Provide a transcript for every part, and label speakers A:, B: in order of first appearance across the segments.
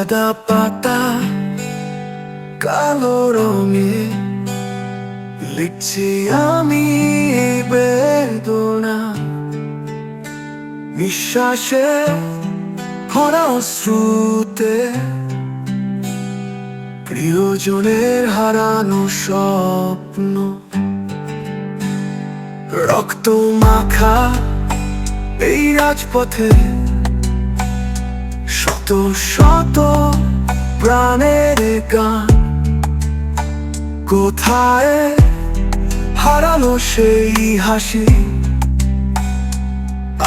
A: সাদা পাতা কালো রঙে লিখছি আমি এই বেদনা। নিঃশ্বাসে ভরা অশ্রুতে প্রিয়জনের হারানো স্বপ্ন। রক্ত মাখা এই রাজপথে শত শত প্রাণের গান। কোথায় হারালো সেই হাসি?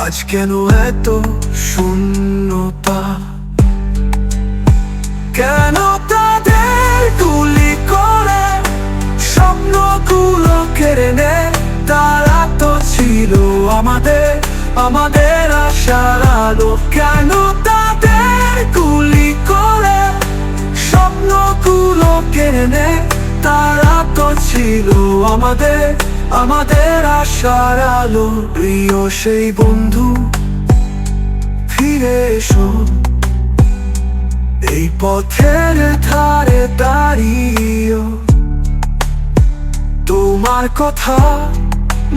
A: আজ কেন এত শূন্যতা? কেন তাদের গুলি করে স্বপ্নগুলো কেড়ে নেয়? তারা তো ছিল আমাদের আশার আলো। কেন তাদের গুলি করে স্বপ্নগুলো কেড়ে নেয়? তারা তো ছিল আমাদের আশার আলো। প্রিয় সেই বন্ধু, ফিরে এসো এই পথের ধারে দাঁড়িয়ে। তোমার কথা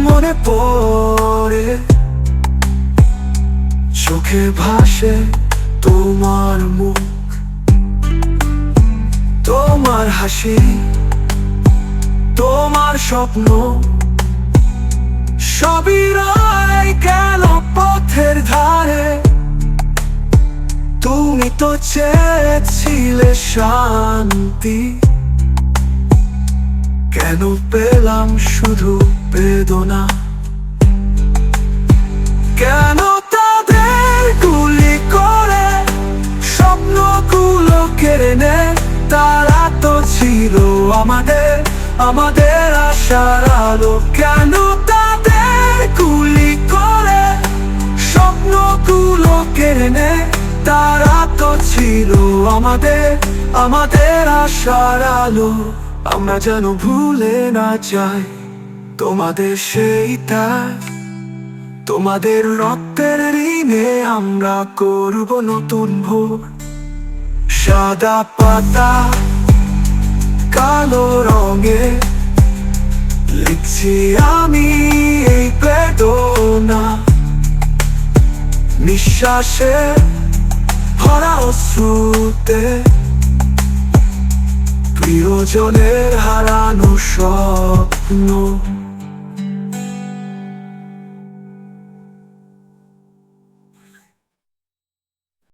A: মনে পড়ে, চোখে ভাসে তোমার মুখ, তোমার হাসি, তোমার স্বপ্ন। সবই রয়ে গেল পথের ধারে। তুমি তো চেয়েছিলে শান্তি, কেন পেলাম শুধু বেদনা? কেন তাদের গুলি করে স্বপ্নগুলো কেড়ে নেয়? তারা তো ছিল আমাদের আশার আলো। কেন তাদের গুলি করে স্বপ্নগুলো কেড়ে নেয়? তারা তো ছিল আমাদের আশার আলো। আমরা যেন ভুলে না যাই তোমাদের সেইটা। তোমাদের রক্তের ঋণে আমরা করব নতুন ভোর। সাদা পাতা কালো রঙে লিখছি আমি এই বেদনা। নিঃশ্বাসে ভরা অশ্রুতে প্রিয়জনের হারানো স্বপ্ন।